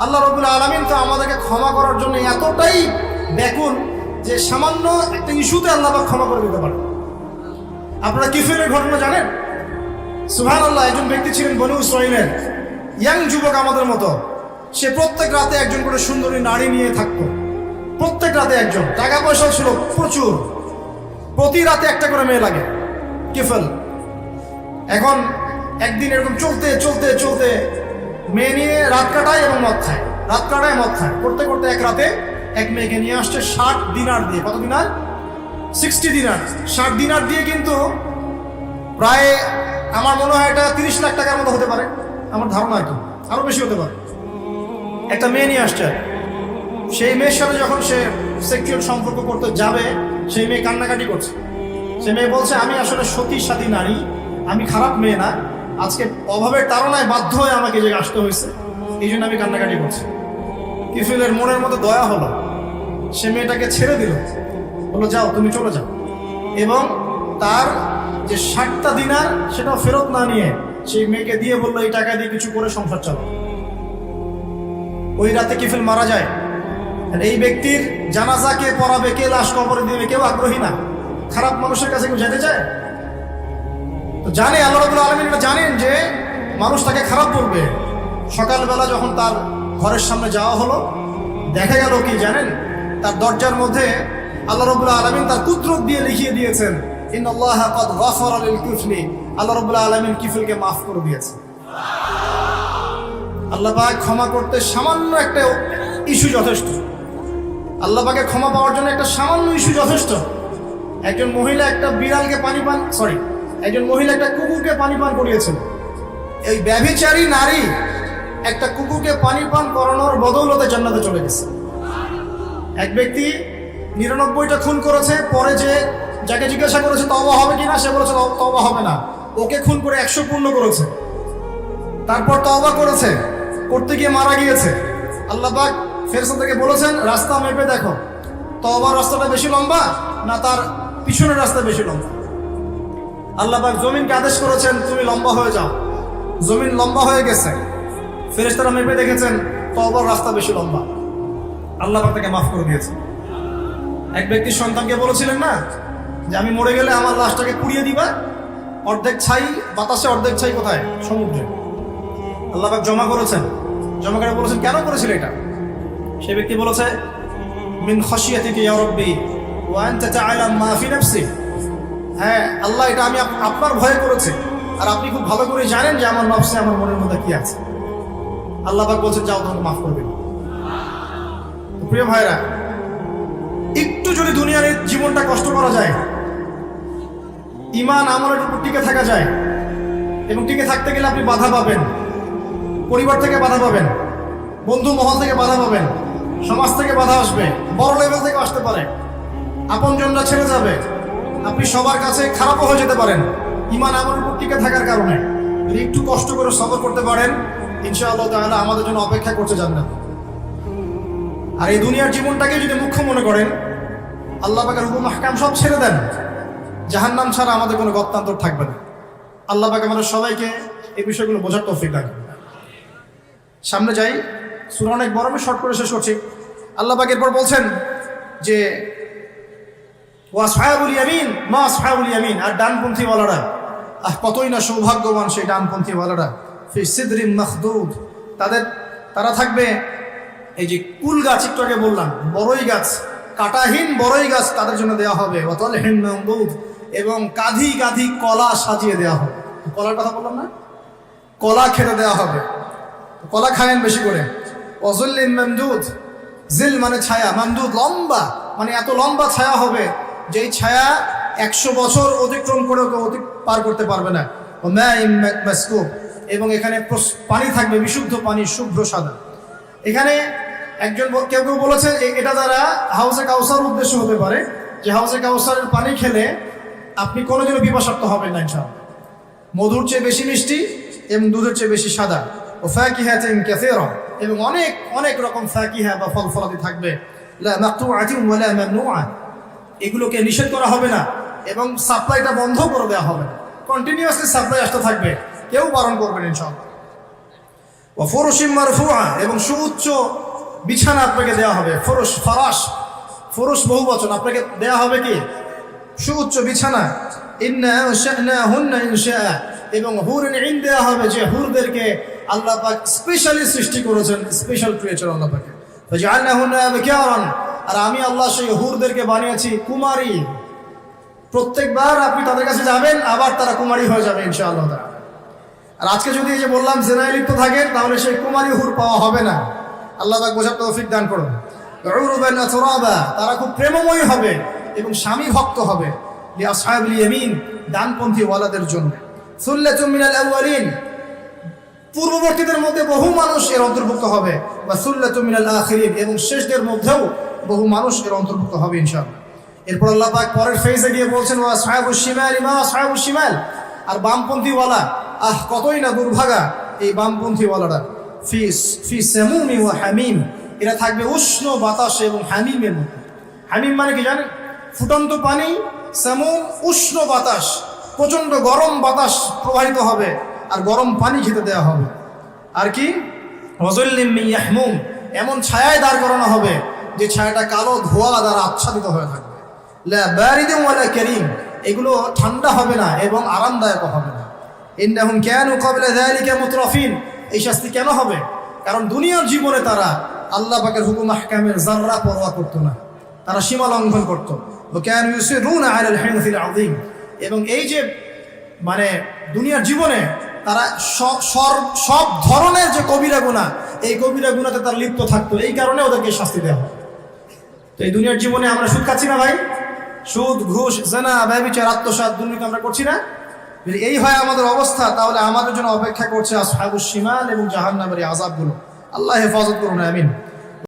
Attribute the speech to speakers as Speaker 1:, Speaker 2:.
Speaker 1: আল্লাহ রাব্বুল আলামিন তো আমাদেরকে ক্ষমা করার জন্য এতটাই ব্যাকুল যে সামান্য একটা ইস্যুতে আল্লাহ পাক ক্ষমা করে দিতে পারে। আপনারা কিফিলের ঘটনা জানেন? সুবহানাল্লাহ, একজন ব্যক্তি ছিলেন বনু ইসরাঈলের, ইয়াং যুবক আমাদের মতো। সে প্রত্যেক রাতে একজন করে সুন্দরী নারী নিয়ে থাকতো, প্রত্যেক রাতে একজন। টাকা পয়সা ছিল প্রচুর, প্রতি রাতে একটা করে মেয়ে লাগে, কিফল। এখন একদিন এরকম চলতে চলতে চলতে মেয়ে নিয়ে রাত কাটায় এবং মদ খায়, রাত কাটায় মদ খায়। করতে করতে এক রাতে এক মেয়েকে নিয়ে আসছে 60 দিনার দিয়ে। কত দিনার? 60 দিনার। 60 দিনার দিয়ে কিন্তু প্রায় আমার মনে হয় এটা 30 লাখ টাকার মতো হতে পারে, আমার ধারণা আর কি, আরো বেশি হতে পারে। একটা মেয়ে নিয়ে আসছে। সেই মেয়ের সাথে যখন সে সেক্সুয়াল সম্পর্ক করতে যাবে, সেই মেয়ে কান্নাকাটি করছে। সে মেয়ে বলছে, আমি আসলে সতী সাথী নারী, আমি খারাপ মেয়ে না, আজকে অভাবের তাড়নায় বাধ্য হয়ে আমাকে যে আসতে হয়েছে, এই জন্য আমি কান্নাকাটি করছি। কিফিলের মনের মধ্যে দয়া হলো, সে মেয়েটাকে ছেড়ে দিল, বললো যাও, তুমি চলে যাও। এবং তার যে 60টা দিনার সেটাও ফেরত না নিয়ে সেই মেয়েকে দিয়ে বললো, এই টাকা দিয়ে কিছু করে সংসার চালাও। ওই রাতে কিফিল মারা যায়। এই ব্যক্তির জানাজা কে পড়াবে, কে লাশ কবরে দিবে, কেউ আগ্রহী না। খারাপ মানুষের কাছে কেউ যেতে চায়? তো জানে, আল্লাহ রাব্বুল আলামিন এটা জানেন যে মানুষ তাকে খারাপ বলবে। সকালবেলা যখন তার ঘরের সামনে যাওয়া হলো, দেখা গেল কি জানেন? তার দরজার মধ্যে আল্লাহ রাব্বুল আলামিন তার কুদরত দিয়ে লিখিয়ে দিয়েছেন, ইন্নাল্লাহা ক্বাদ গাফারা লিল কিফলি। আল্লাহ রাব্বুল আলামিন কিফলকে মাফ করে দিয়েছেন। আল্লাহ পাক ক্ষমা করতে সামান্য একটা ইস্যু যথেষ্ট। আল্লাহ পাকে ক্ষমা পাওয়ার জন্য একটা সামান্য ইস্যু যথেষ্ট। একজন মহিলা একটা বিড়ালকে একজন মহিলা একটা কুকুরকে পানি পান করিয়েছেন। এই ব্যভিচারী নারী একটা কুকুরকে পানি পান করানোর বদৌলতে জান্নাতে চলে গেছে। এক ব্যক্তি 99টা খুন করেছে, পরে যে যাকে জিজ্ঞাসা করেছে তওবা হবে কিনা, সে বলেছে তওবা হবে না। ওকে খুন করে 100 পূর্ণ করেছে, তারপর তওবা করেছে, করতে গিয়ে মারা গিয়েছে। আল্লাহ পাক ফেরেশতা থেকে বলেছেন, রাস্তা মেপে দেখো, তওবার রাস্তাটা বেশি লম্বা না তার পিছনের রাস্তা বেশি লম্বা। আল্লাহ পাক জমিনকে আদেশ করেছেন, তুমি লম্বা হয়ে যাও। জমিন লম্বা হয়ে গেছে। ফেরেশতারা মেপে দেখেছেন তওবার রাস্তা বেশি লম্বা। আল্লাহ পাক তাকে মাফ করে দিয়েছে। এক ব্যক্তির সন্তানকে বলেছিলেন না যে আমি মরে গেলে আমার লাশটাকে পুড়িয়ে দিবা, অর্ধেক ছাই বাতাসে, অর্ধেক ছাই কোথায়? সমুদ্রে। আল্লাহ পাক জমা করেছেন, জমা করে বলেছেন, কেন করেছিল এটা? সে ব্যক্তি বলেছে, মিন খাশিয়াতিকা ইয়া রাব্বি ওয়া আনতা তা'লাম মা ফি নাফসি। হ্যাঁ আল্লাহ, এটা আমি আপনার ভয়ে করেছি, আর আপনি খুব ভালো করে জানেন যে আমার নফসে, আমার মনের মধ্যে কি আছে। আল্লাহ পাক বলছেন, যাও, তোমাকে মাফ করবেন। প্রিয় ভাইরা, একটু যদি দুনিয়ার এই জীবনটা কষ্ট করা যায়, ঈমান আমলের উপর টিকে থাকা যায়, এবং টিকে থাকতে গেলে আপনি বাধা পাবেন, পরিবার থেকে বাধা পাবেন, বন্ধু মহল থেকে বাধা পাবেন, সমাজ থেকে বাধা আসবে, বড় লেভেল থেকে আসতে পারে, আপনজনরা ছেড়ে যাবে, আপনি সবার কাছে খারাপও হয়ে যেতে পারেন। ঈমান আমলের উপর টিকে থাকার কারণে যদি একটু কষ্ট করে সবর করতে পারেন, ইনশাআল্লাহ তাআলা আমাদের জন্য অপেক্ষা করতে জান্নাত। আর এই দুনিয়ার জীবনটাকে যদি মুখ্য মনে করেন, আল্লাহ পাকের হুকুম আহকাম সব ছেড়ে দেন, জাহান্নাম ছাড়া আমাদের কোনো গত্যান্তর থাকবে না। আল্লাহ পাক আমাদের সবাইকে এই বিষয়গুলো বোঝার তৌফিক দান করুন। সামনে যাই, সূরা অনেক বড়, আমি শর্ট করে শেষ করছি। আল্লাহ পাক এরপর বলছেন যে ওয়া আসহাবুল ইয়ামিন মা আসহাবুল ইয়ামিন, আর ডানপন্থী ওয়ালারা, কতই না সৌভাগ্যবান সেই ডানপন্থী ওয়ালারা। ফি সিদরিন মাখদুদ, তারা থাকবে এই যে কুল গাছ, একটু আগে বললাম, বড়ই গাছ, কাঁটাহীন বড়ই গাছ তাদের জন্য দেওয়া হবে। ওয়া তালহিন মামদুদ, এবং কাঁধি কাঁধি কলা সাজিয়ে দেওয়া হবে। কলার কথা বললাম না? কলা খেতে দেওয়া হবে, কলা খায়েন বেশি করে। ওয়াজুল্লিন মামদুদ, জিল মানে ছায়া, মামদুদ লম্বা, মানে এত লম্বা ছায়া হবে যেই ছায়া 100 বছর অতিক্রম করেও কেউ পার করতে পারবে না। ও মাইন মাসকুব, এবং এখানে পানি থাকবে, বিশুদ্ধ পানি, শুভ্র সাদা। এখানে কেউ বলেছে এটা দ্বারা হাউজে কাউসার উদ্দেশ্য হতে পারে, যে হাউজে কাউসারের পানি খেলে আপনি কোনোদিনও পিপাসার্ত হবেন না ইনশাআল্লাহ। মধুর চেয়ে বেশি মিষ্টি এবং দুধের চেয়ে বেশি সাদা। ও ফাকিহাতিন কাসীরা, এবং অনেক অনেক রকম ফাকিহা বা ফল ফলাদি থাকবে। লা মাকতুআতিন ওয়ালা মামনুআ, এগুলোকে নিষেধ করা হবে না এবং সাপ্লাইটা বন্ধ করে দেওয়া হবে না, কন্টিনিউয়াসলি সাপ্লাই আসতে থাকবে, কেউ বারণ করবে না ইনশাআল্লাহ। ওয়া ফুরুশিম মারফুআ, এবং সুউচ্চ বিছানা আপনাকে দেওয়া হবে। ফুরুশ, ফারাশ, ফুরুশ বহু বচন, আপনাকে দেওয়া হবে কি সুউচ্চ বিছানা। ইন্না আনশানাহুন্না ইনশাআ, এবং হুরুন ইন দেওয়া হবে, যে হুরদেরকে আল্লাহ পাক স্পেশালি সৃষ্টি করেছেন, স্পেশাল ক্রিয়েচার আল্লাহ পাক। ফাজআলনাহুন্না আবকারান, আর আমি আল্লাহ সেই হুরদেরকে বানিয়েছি কুমারী। প্রত্যেকবার আপনি তাদের কাছে যাবেন, আবার তারা কুমারী হয়ে যাবে ইনশাআল্লাহ তাআলা। আর আজকে যদি এই যে বললাম জেনায় লিপ্ত থাকেন, তাহলে সেই কুমারী হুর পাওয়া হবে না। আল্লাহ পাক বোঝার তৌফিক দান করুন। উরুবান আতরাবা, তারা খুব প্রেমময়ী হবে এবং স্বামী ভক্ত হবে। লিআসহাবিল ইয়ামিন, ডানপন্থী ওয়ালাদের জন্য। সুল্লাতুম মিনাল আউয়ালিন, পূর্ববর্তীদের মধ্যে বহু মানুষ এর অন্তর্ভুক্ত হবে। বা সুল্লাতুম মিনাল আখিরিন, এবং শেষদের মধ্যেও বহু মানুষ এর অন্তর্ভুক্ত হবে ইনশাআল্লাহ। এরপর আল্লাহ পাক পরের ফেজে গিয়ে বলছেন ওয়া আসহাবুশ শিমাল মা আসহাবুশ শিমাল, আর বামপন্থী ওয়ালা, কতই না দুর্ভাগা এই বামপন্থী ওয়ালারা। ফি সামুমি ওয়া হামিম, এরা থাকবে উষ্ণ বাতাসে এবং হামিমের মধ্যে। হামিম মানে কি জানেন? ফুটন্ত পানি। সামুম উষ্ণ বাতাস, প্রচন্ড গরম বাতাস প্রবাহিত হবে, আর গরম পানি খেতে দেওয়া হবে। আর কি ওয়াযুল্লিম মিন ইয়াহমুম, এমন ছায়ায় দাঁড় করানো হবে যে ছায়াটা কালো ধোঁয়া দ্বারা আচ্ছাদিত হয়ে থাকবে। লা বারিদিন ওয়ালা কারীম, এগুলো ঠান্ডা হবে না এবং আরামদায়ক হবে না। ইন্নাহুম কানু ক্বাবলা যালিকা মুতরাফিন, এই শাস্তি কেন হবে? কারণ দুনিয়ার জীবনে তারা আল্লাহ পাকের হুকুম আহকামের যাররা পরোয়া করতো না, তারা সীমা লঙ্ঘন করতো। ওয়া কানু ইউসিরুনা আলাল হিনসিল আযীম, এবং এই যে মানে দুনিয়ার জীবনে তারা সব ধরনের যে কবিরা গুনাহ, এই কবিরা গুনাহতে তারা লিপ্ত থাকতো, এই কারণে ওদেরকে শাস্তি দেওয়া হয়। তো এই দুনিয়ার জীবনে আমরা সুদ খাচ্ছি না ভাই? সুদ, ঘুষ, জিনা, ব্যভিচার, আত্মসাৎ, দুর্নীতি আমরা করছি না? যদি এই হয় আমাদের অবস্থা, তাহলে আমাদের জন্য অপেক্ষা করছে আসহাবুশ শিমাল এবং জাহান্নামের আযাবগুলো। আল্লাহ হেফাজত করুন, আমিন।